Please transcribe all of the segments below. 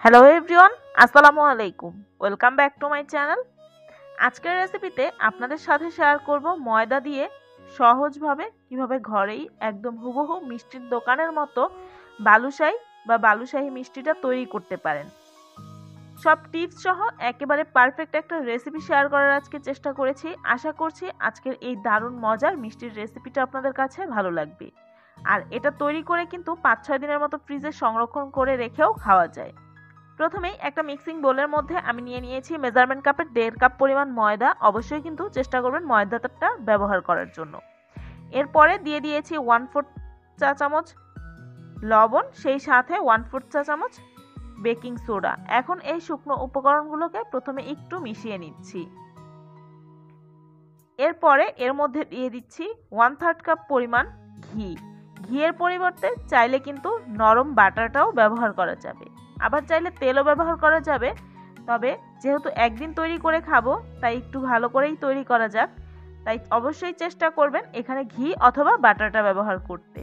Hello everyone, আসসালামু আলাইকুম। Welcome back to my channel. আজকের রেসিপিতে আপনাদের সাথে শেয়ার করব ময়দা দিয়ে সহজভাবে কিভাবে ঘরেই একদম হুবহু মিষ্টির দোকানের মতো বালুশাহী বা বালুশাহী মিষ্টিটা তৈরি করতে পারেন। সব টিপস সহ একেবারে পারফেক্ট একটা রেসিপি শেয়ার করার আজকে চেষ্টা করেছি। আশা করছি আজকের এই দারুণ মজার মিষ্টির রেসিপিটা আপনাদের কাছে ভালো লাগবে। আর এটা তৈরি করে কিন্তু 5-6 দিনের মতো ফ্রিজে সংরক্ষণ করে রেখেও খাওয়া যায়। প্রথমেই একটা মিক্সিং বোলের মধ্যে আমি নিয়ে নিয়েছি মেজারমেন্ট কাপের 1.5 কাপ পরিমাণ ময়দা। অবশ্যই কিন্তু চেষ্টা করবেন ময়দাটা ব্যবহার করার জন্য। এরপরে দিয়ে দিয়েছি 1/4 চা চামচ লবণ, সেই সাথে 1/4 চা চামচ বেকিং সোডা। এখন এই শুকনো উপকরণগুলোকে প্রথমে একটু মিশিয়ে নিচ্ছি। এরপরে এর মধ্যে দিয়ে দিচ্ছি 1/3 কাপ পরিমাণ ঘি। ঘিয়ের পরিবর্তে চাইলে কিন্তু নরম বাটারটাও ব্যবহার করা যাবে, আবার চাইলে তেলও ব্যবহার করা যাবে। তবে যেহেতু একদিন তৈরি করে খাবো, তাই একটু ভালো করেই তৈরি করা যাক। তাই অবশ্যই চেষ্টা করবেন এখানে ঘি অথবা বাটারটা ব্যবহার করতে।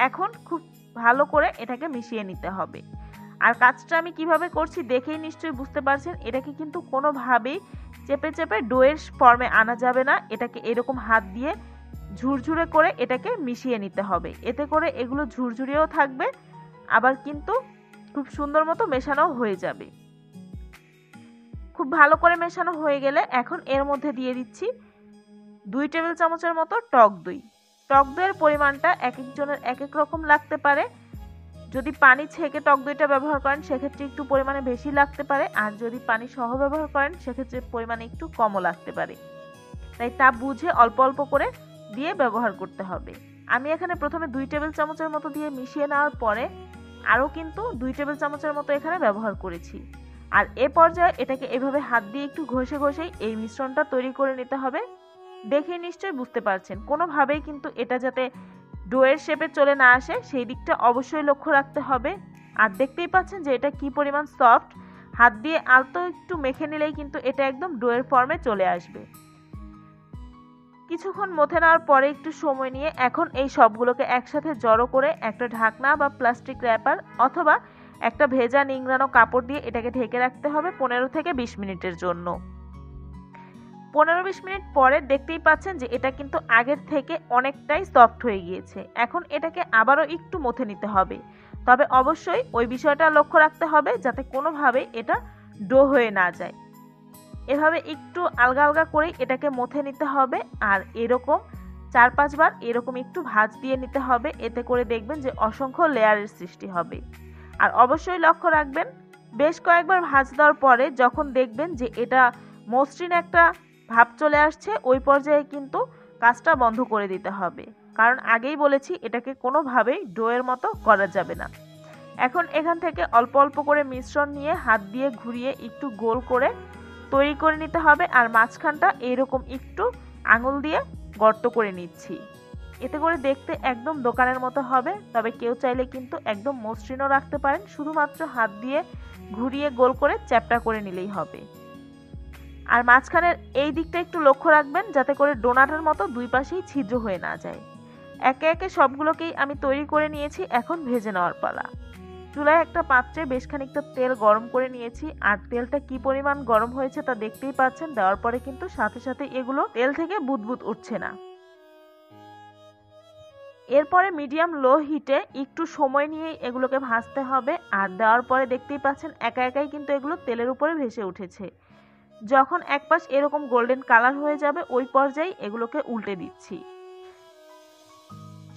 এখন খুব ভালো করে এটাকে মিশিয়ে নিতে হবে। আর কাজটা আমি কিভাবে করছি দেখেই নিশ্চয়ই বুঝতে পারছেন। এটাকে কিন্তু কোনোভাবেই চেপে চেপে ডোয়ের ফর্মে আনা যাবে না। এটাকে এরকম হাত দিয়ে ঝুরঝুরে করে এটাকে মিশিয়ে নিতে হবে। এতে করে এগুলো ঝুরঝুরিও থাকবে, আবার কিন্তু খুব সুন্দর মতো মেশানো হয়ে যাবে। খুব ভালো করে মেশানো হয়ে গেলে এখন এর মধ্যে দিয়ে দিচ্ছি 2 টেবিল চামচের মতো টক দই। টক দইয়ের পরিমাণটা এক একজনের এক এক রকম লাগতে পারে। যদি পানি ছেঁকে টক দইটা ব্যবহার করেন সেক্ষেত্রে একটু পরিমাণে বেশি লাগতে পারে, আর যদি পানি সহ ব্যবহার করেন সেক্ষেত্রে পরিমাণে একটু কমও লাগতে পারে। তাই তা বুঝে অল্প অল্প করে দিয়ে ব্যবহার করতে হবে। আমি এখানে প্রথমে 2 টেবিল চামচের মতো দিয়ে মিশিয়ে নেওয়ার পরে আরও কিন্তু 2 টেবিল চামচের মতো এখানে ব্যবহার করেছি। আর এ পর্যায়ে এটাকে এভাবে হাত দিয়ে একটু ঘষে ঘষেই এই মিশ্রণটা তৈরি করে নিতে হবে। দেখে নিশ্চয়ই বুঝতে পারছেন, কোনোভাবেই কিন্তু এটা যাতে ডোয়ের শেপে চলে না আসে সেই দিকটা অবশ্যই লক্ষ্য রাখতে হবে। আর দেখতেই পাচ্ছেন যে এটা কি পরিমাণ সফট। হাত দিয়ে আলতো একটু মেখে নিলেই কিন্তু এটা একদম ডোয়ের ফর্মে চলে আসবে। কিছুক্ষণ মথে নেওয়ার পরে একটু সময় নিয়ে এখন এই সবগুলোকে একসাথে জড়ো করে একটা ঢাকনা বা প্লাস্টিক র্যাপার অথবা একটা ভেজা নিংড়ানো কাপড় দিয়ে এটাকে ঢেকে রাখতে হবে 15 থেকে 20 মিনিটের জন্য। 15-20 মিনিট পরে দেখতেই পাচ্ছেন যে এটা কিন্তু আগের থেকে অনেকটাই সফট হয়ে গিয়েছে। এখন এটাকে আবারও একটু মথে নিতে হবে, তবে অবশ্যই ওই বিষয়টা লক্ষ্য রাখতে হবে যাতে কোনোভাবে এটা ডো হয়ে না যায়। এভাবে একটু আলগা আলগা করে এটাকে মথে নিতে হবে। আর এরকম 4-5 বার এরকম একটু ভাঁজ দিয়ে নিতে হবে। এতে করে দেখবেন যে অসংখ্য লেয়ারের সৃষ্টি হবে। আর অবশ্যই লক্ষ্য রাখবেন বেশ কয়েকবার ভাঁজ দেওয়ার পরে যখন দেখবেন যে এটা মসৃণ একটা ভাব চলে আসছে, ওই পর্যায়ে কিন্তু কাজটা বন্ধ করে দিতে হবে। কারণ আগেই বলেছি এটাকে কোনোভাবেই ডোয়ের মতো করা যাবে না। এখন এখান থেকে অল্প অল্প করে মিশ্রণ নিয়ে হাত দিয়ে ঘুরিয়ে একটু গোল করে তৈরি করে নিতে হবে। আর মাঝখানটা এইরকম একটু আঙুল দিয়ে গর্ত করে নিচ্ছি। এতে করে দেখতে একদম দোকানের মতো হবে। তবে কেউ চাইলে কিন্তু একদম মসৃণও রাখতে পারেন, শুধুমাত্র হাত দিয়ে ঘুরিয়ে গোল করে চ্যাপ্টা করে নিলেই হবে। আর মাঝখানের এই দিকটা একটু লক্ষ্য রাখবেন যাতে করে ডোনাটের মতো দুই পাশেই ছিদ্র হয়ে না যায়। একে একে সবগুলোকেই আমি তৈরি করে নিয়েছি। এখন ভেজে নেওয়ার পালা। চুলায় একটা পাত্রে বেশ খানিকটা তেল গরম করে নিয়েছি। আর তেলটা কি পরিমাণ গরম হয়েছে তা দেখতেই পাচ্ছেন। দেওয়ার পরে কিন্তু সাথে সাথে এগুলো তেল থেকে বুদবুদ উঠছে না। এরপরে মিডিয়াম লো হিটে একটু সময় নিয়ে এগুলোকে ভাজতে হবে। আর দেওয়ার পরে দেখতেই পাচ্ছেন একা একাই কিন্তু এগুলো তেলের উপরে ভেসে উঠেছে। যখন এক পাশ এরকম গোল্ডেন কালার হয়ে যাবে ওই পর্যায়ে এগুলোকে উল্টে দিচ্ছি।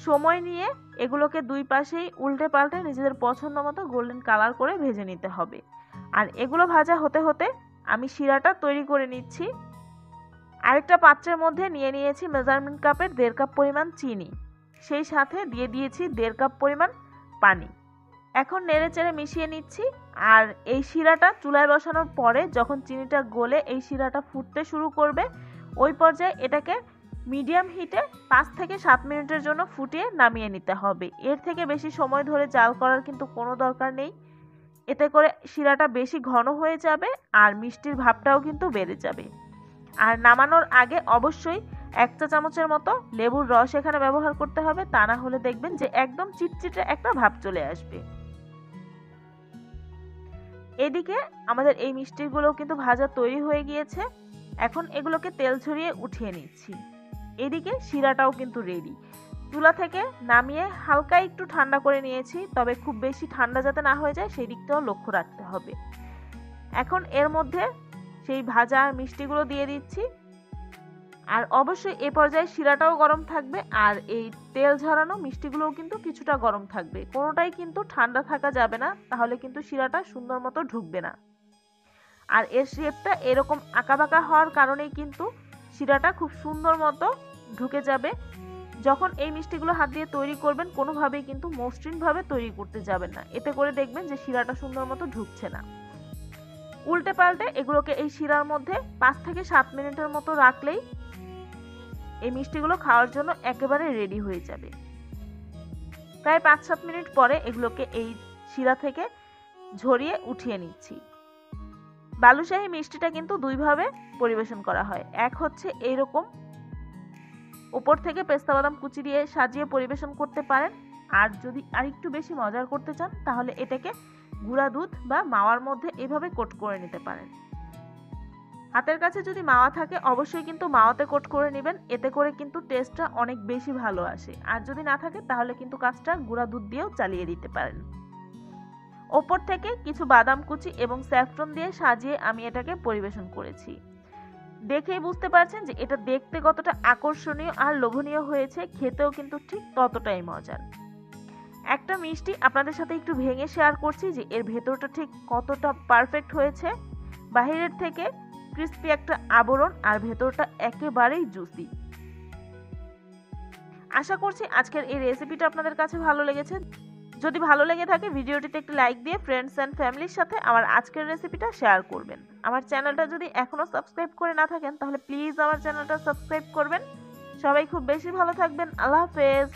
সময় নিয়ে এগুলোকে দুই পাশেই উল্টে পাল্টে নিজেদের পছন্দ মতো গোল্ডেন কালার করে ভেজে নিতে হবে। আর এগুলো ভাজা হতে হতে আমি শিরাটা তৈরি করে নিচ্ছি। আরেকটা পাত্রের মধ্যে নিয়ে নিয়েছি মেজারমেন্ট কাপের 1.5 কাপ পরিমাণ চিনি, সেই সাথে দিয়ে দিয়েছি 1.5 কাপ পরিমাণ পানি। এখন নেড়ে চেড়ে মিশিয়ে নিচ্ছি। আর এই শিরাটা চুলায় বসানোর পরে যখন চিনিটা গলে এই শিরাটা ফুটতে শুরু করবে ওই পর্যায়ে এটাকে মিডিয়াম হিটে 5 থেকে 7 মিনিটের জন্য ফুটিয়ে নামিয়ে নিতে হবে। এর থেকে বেশি সময় ধরে জাল করার কিন্তু কোনো দরকার নেই। এতে করে শিরাটা বেশি ঘন হয়ে যাবে আর মিষ্টির ভাবটাও কিন্তু বেড়ে যাবে। আর নামানোর আগে অবশ্যই 1 চা চামচের মতো লেবুর রস এখানে ব্যবহার করতে হবে, তা না হলে দেখবেন যে একদম চিটচিটে একটা ভাব চলে আসবে। এদিকে আমাদের এই মিষ্টিগুলো কিন্তু ভাজা তৈরি হয়ে গিয়েছে। এখন এগুলোকে তেল ঝরিয়ে উঠিয়ে নিচ্ছি। এদিকে শিরাটাও কিন্তু রেডি। চুলা থেকে নামিয়ে হালকা একটু ঠান্ডা করে নিয়েছি, তবে খুব বেশি ঠান্ডা যাতে না হয়ে যায় সেই দিকটাও লক্ষ্য রাখতে হবে। এখন এর মধ্যে সেই ভাজা মিষ্টিগুলো দিয়ে দিচ্ছি। আর অবশ্যই এই পর্যায়ে শিরাটাও গরম থাকবে, আর এই তেল ঝরানো মিষ্টিগুলোও কিন্তু কিছুটা গরম থাকবে। কোনোটাই কিন্তু ঠান্ডা থাকা যাবে না, তাহলে কিন্তু শিরাটা সুন্দর মতো ঢুকবে না। আর এর শেপটা এরকম আঁকাবাঁকা হওয়ার কারণেই কিন্তু শিরাটা খুব সুন্দর মতো ঢুকে যাবে। যখন এই মিষ্টিগুলো হাত দিয়ে তৈরি করবেন, কোনোভাবেই কিন্তু মসৃণভাবে তৈরি করতে যাবেন না, এতে করে দেখবেন যে শিরাটা সুন্দর মতো ঢুকছে না। উল্টে পাল্টে এগুলোকে এই শিরার মধ্যে 5 থেকে 7 মিনিটের মতো রাখলেই এই মিষ্টিগুলো খাওয়ার জন্য একেবারে রেডি হয়ে যাবে। প্রায় 5-7 মিনিট পরে এগুলোকে এই শিরা থেকে ঝরিয়ে উঠিয়ে নিচ্ছি। বালুশাহী মিষ্টিটা কিন্তু দুইভাবে পরিবেশন করা হয়। এক হচ্ছে এইরকম উপর থেকে পেস্তা বাদাম কুচি দিয়ে সাজিয়ে পরিবেশন করতে পারেন, আর যদি আরেকটু বেশি মজার করতে চান তাহলে এটাকে গুঁড়া দুধ বা মাওয়ার মধ্যে এভাবে কোট করে নিতে পারেন। হাতের কাছে যদি মাওয়া থাকে অবশ্যই কিন্তু মাওয়াতে কোট করে নেবেন, এতে করে কিন্তু টেস্টটা অনেক বেশি ভালো আসে। আর যদি না থাকে তাহলে কিন্তু কাজটা গুঁড়া দুধ দিয়েও চালিয়ে দিতে পারেন। ওপর থেকে কিছু বাদাম কুচি এবং স্যাফরন দিয়ে সাজিয়ে আমি এটাকে পরিবেশন করেছি। দেখেই বুঝতে পারছেন যে এটা দেখতে কতটা আকর্ষণীয় আর লোভনীয় হয়েছে, খেতেও কিন্তু ঠিক ততটাই মজার। একটা মিষ্টি আপনাদের সাথে একটু ভেঙে শেয়ার করছি যে এর ভেতরটা ঠিক কতটা পারফেক্ট হয়েছে। বাহিরের থেকে ক্রিস্পি একটা আবরণ, আর ভেতরটা একেবারেই জুসি। আশা করছি আজকের এই রেসিপিটা আপনাদের কাছে ভালো লেগেছে। যদি ভালো লেগে থাকে ভিডিওটিতে একটি লাইক দিয়ে ফ্রেন্ডস অ্যান্ড ফ্যামিলির সাথে আমার আজকের রেসিপিটা শেয়ার করবেন। আমার চ্যানেলটা যদি এখনো সাবস্ক্রাইব করে না থাকেন তাহলে প্লিজ আমার চ্যানেলটা সাবস্ক্রাইব করবেন। সবাই খুব বেশি ভালো থাকবেন। আল্লাহ হাফেজ।